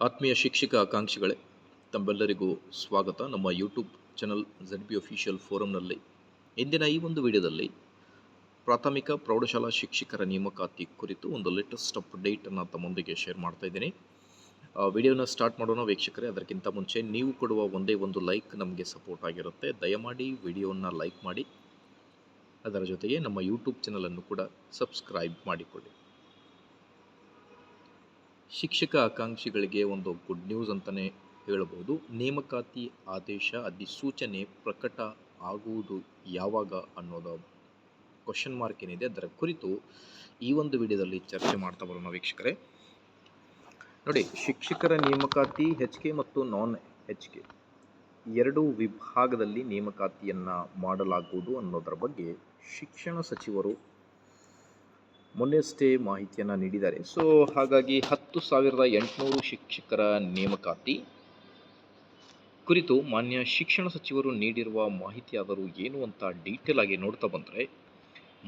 ಆತ್ಮೀಯ ಶಿಕ್ಷಕ ಆಕಾಂಕ್ಷಿಗಳೇ, ತಮ್ಮೆಲ್ಲರಿಗೂ ಸ್ವಾಗತ. ನಮ್ಮ ಯೂಟ್ಯೂಬ್ ಚಾನಲ್ ZB ಅಫಿಷಿಯಲ್ ಫೋರಮ್ನಲ್ಲಿ ಇಂದಿನ ಈ ಒಂದು ವಿಡಿಯೋದಲ್ಲಿ ಪ್ರಾಥಮಿಕ ಪ್ರೌಢಶಾಲಾ ಶಿಕ್ಷಕರ ನೇಮಕಾತಿ ಕುರಿತು ಒಂದು ಲೇಟೆಸ್ಟ್ ಅಪ್ಡೇಟನ್ನು ತಮ್ಮೊಂದಿಗೆ ಶೇರ್ ಮಾಡ್ತಾ ಇದ್ದೀನಿ. ವಿಡಿಯೋನ ಸ್ಟಾರ್ಟ್ ಮಾಡೋಣ ವೀಕ್ಷಕರೇ. ಅದಕ್ಕಿಂತ ಮುಂಚೆ ನೀವು ಕೊಡುವ ಒಂದೇ ಒಂದು ಲೈಕ್ ನಮಗೆ ಸಪೋರ್ಟ್ ಆಗಿರುತ್ತೆ. ದಯಮಾಡಿ ವಿಡಿಯೋವನ್ನು ಲೈಕ್ ಮಾಡಿ, ಅದರ ಜೊತೆಗೆ ನಮ್ಮ ಯೂಟ್ಯೂಬ್ ಚಾನಲನ್ನು ಕೂಡ ಸಬ್ಸ್ಕ್ರೈಬ್ ಮಾಡಿಕೊಳ್ಳಿ. ಶಿಕ್ಷಕ ಆಕಾಂಕ್ಷಿಗಳಿಗೆ ಒಂದು ಗುಡ್ ನ್ಯೂಸ್ ಅಂತಲೇ ಹೇಳಬಹುದು. ನೇಮಕಾತಿ ಆದೇಶ ಅಧಿಸೂಚನೆ ಪ್ರಕಟ ಆಗುವುದು ಯಾವಾಗ ಅನ್ನೋದು ಕ್ವಶನ್ ಮಾರ್ಕ್ ಏನಿದೆ, ಅದರ ಕುರಿತು ಈ ಒಂದು ವಿಡಿಯೋದಲ್ಲಿ ಚರ್ಚೆ ಮಾಡ್ತಾ ಬರೋಣ ವೀಕ್ಷಕರೇ. ನೋಡಿ, ಶಿಕ್ಷಕರ ನೇಮಕಾತಿ HK ಮತ್ತು ನಾನ್ HK ಎರಡೂ ವಿಭಾಗದಲ್ಲಿ ನೇಮಕಾತಿಯನ್ನು ಮಾಡಲಾಗುವುದು ಅನ್ನೋದರ ಬಗ್ಗೆ ಶಿಕ್ಷಣ ಸಚಿವರು ಮೊನ್ನೆಯಷ್ಟೇ ಮಾಹಿತಿಯನ್ನು ನೀಡಿದ್ದಾರೆ. ಸೊ ಹಾಗಾಗಿ 10,800 ಶಿಕ್ಷಕರ ನೇಮಕಾತಿ ಕುರಿತು ಮಾನ್ಯ ಶಿಕ್ಷಣ ಸಚಿವರು ನೀಡಿರುವ ಮಾಹಿತಿಯಾದರೂ ಏನು ಅಂತ ಡೀಟೇಲ್ ಆಗಿ ನೋಡ್ತಾ ಬಂದರೆ,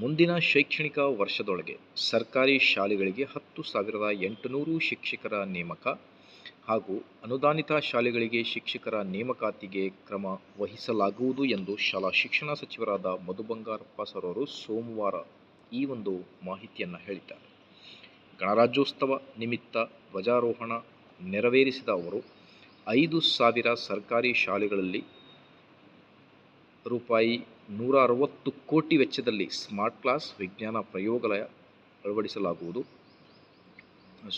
ಮುಂದಿನ ಶೈಕ್ಷಣಿಕ ವರ್ಷದೊಳಗೆ ಸರ್ಕಾರಿ ಶಾಲೆಗಳಿಗೆ 10,800 ಶಿಕ್ಷಕರ ನೇಮಕ ಹಾಗೂ ಅನುದಾನಿತ ಶಾಲೆಗಳಿಗೆ ಶಿಕ್ಷಕರ ನೇಮಕಾತಿಗೆ ಕ್ರಮ ವಹಿಸಲಾಗುವುದು ಎಂದು ಶಾಲಾ ಶಿಕ್ಷಣ ಸಚಿವರಾದ ಮಧು ಬಂಗಾರಪ್ಪ ಸರ್ ಅವರು ಸೋಮವಾರ ಈ ಒಂದು ಮಾಹಿತಿಯನ್ನು ಹೇಳಿದ್ದಾರೆ. ಗಣರಾಜ್ಯೋತ್ಸವ ನಿಮಿತ್ತ ಧ್ವಜಾರೋಹಣ ನೆರವೇರಿಸಿದ ಅವರು 5,000 ಸರ್ಕಾರಿ ಶಾಲೆಗಳಲ್ಲಿ ₹160 ಕೋಟಿ ವೆಚ್ಚದಲ್ಲಿ ಸ್ಮಾರ್ಟ್ ಕ್ಲಾಸ್, ವಿಜ್ಞಾನ ಪ್ರಯೋಗಾಲಯ ಅಳವಡಿಸಲಾಗುವುದು.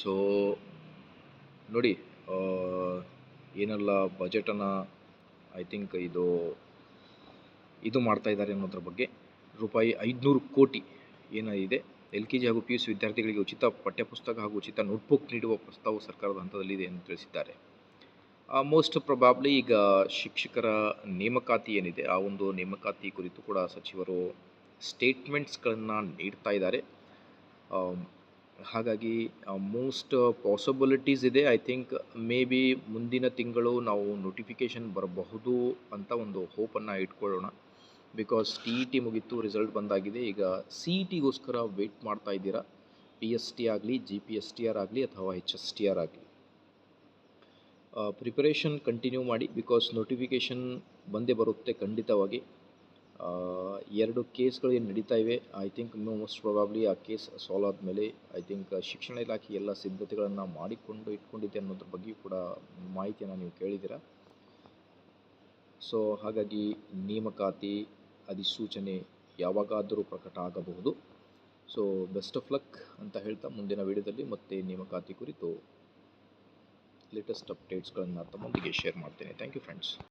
ಸೊ ನೋಡಿ, ಏನೆಲ್ಲ ಬಜೆಟನ್ನು ಐ ಥಿಂಕ್ ಇದು ಮಾಡ್ತಾ ಇದ್ದಾರೆ ಅನ್ನೋದ್ರ ಬಗ್ಗೆ ₹500 ಕೋಟಿ ಏನಿದೆ, LKG ಹಾಗೂ PUC ವಿದ್ಯಾರ್ಥಿಗಳಿಗೆ ಉಚಿತ ಪಠ್ಯಪುಸ್ತಕ ಹಾಗೂ ಉಚಿತ ನೋಟ್ಬುಕ್ ನೀಡುವ ಪ್ರಸ್ತಾವ ಸರ್ಕಾರದ ಹಂತದಲ್ಲಿದೆ ಎಂದು ತಿಳಿಸಿದ್ದಾರೆ. ಮೋಸ್ಟ್ ಪ್ರೊಬಾಬ್ಲಿ ಈಗ ಶಿಕ್ಷಕರ ನೇಮಕಾತಿ ಏನಿದೆ, ಆ ಒಂದು ನೇಮಕಾತಿ ಕುರಿತು ಕೂಡ ಸಚಿವರು ಸ್ಟೇಟ್ಮೆಂಟ್ಸ್ಗಳನ್ನು ನೀಡ್ತಾ ಇದ್ದಾರೆ. ಹಾಗಾಗಿ ಮೋಸ್ಟ್ ಪಾಸಿಬಿಲಿಟೀಸ್ ಇದೆ. ಐ ಥಿಂಕ್ ಮೇ ಬಿ ಮುಂದಿನ ತಿಂಗಳು ನಾವು ನೋಟಿಫಿಕೇಷನ್ ಬರಬಹುದು ಅಂತ ಒಂದು ಹೋಪನ್ನು ಇಟ್ಕೊಳ್ಳೋಣ. ಬಿಕಾಸ್ TET ಮುಗಿತು, ರಿಸಲ್ಟ್ ಬಂದಾಗಿದೆ. ಈಗ CETಗೋಸ್ಕರ ವೆಯ್ಟ್ ಮಾಡ್ತಾ ಇದ್ದೀರಾ. PST ಆಗಲಿ, GPSTR ಆಗಲಿ ಅಥವಾ HSTR ಆಗಲಿ, ಪ್ರಿಪರೇಷನ್ ಕಂಟಿನ್ಯೂ ಮಾಡಿ. ಬಿಕಾಸ್ ನೋಟಿಫಿಕೇಷನ್ ಬಂದೇ ಬರುತ್ತೆ ಖಂಡಿತವಾಗಿ. 2 ಕೇಸ್ಗಳು ಏನು ನಡೀತಾ ಇವೆ, ಐ ಥಿಂಕ್ ಮೋಸ್ಟ್ ಪ್ರೊಬಾಬ್ಲಿ ಆ ಕೇಸ್ ಸಾಲ್ವ್ ಆದಮೇಲೆ ಐ ಥಿಂಕ್ ಶಿಕ್ಷಣ ಇಲಾಖೆ ಎಲ್ಲ ಸಿದ್ಧತೆಗಳನ್ನು ಮಾಡಿಕೊಂಡು ಇಟ್ಕೊಂಡಿದೆ ಅನ್ನೋದ್ರ ಬಗ್ಗೆ ಕೂಡ ಮಾಹಿತಿಯನ್ನು ನೀವು ಕೇಳಿದ್ದೀರಾ. ಸೊ ಹಾಗಾಗಿ ನೇಮಕಾತಿ ಅಧಿಸೂಚನೆ ಯಾವಾಗಾದರೂ ಪ್ರಕಟ ಆಗಬಹುದು. ಸೊ ಬೆಸ್ಟ್ ಆಫ್ ಲಕ್ ಅಂತ ಹೇಳ್ತಾ ಮುಂದಿನ ವಿಡಿಯೋದಲ್ಲಿ ಮತ್ತೆ ನೇಮಕಾತಿ ಕುರಿತು ಲೇಟೆಸ್ಟ್ ಅಪ್ಡೇಟ್ಸ್ಗಳನ್ನು ತಮ್ಮೊಂದಿಗೆ ಶೇರ್ ಮಾಡ್ತೇನೆ. Thank you friends.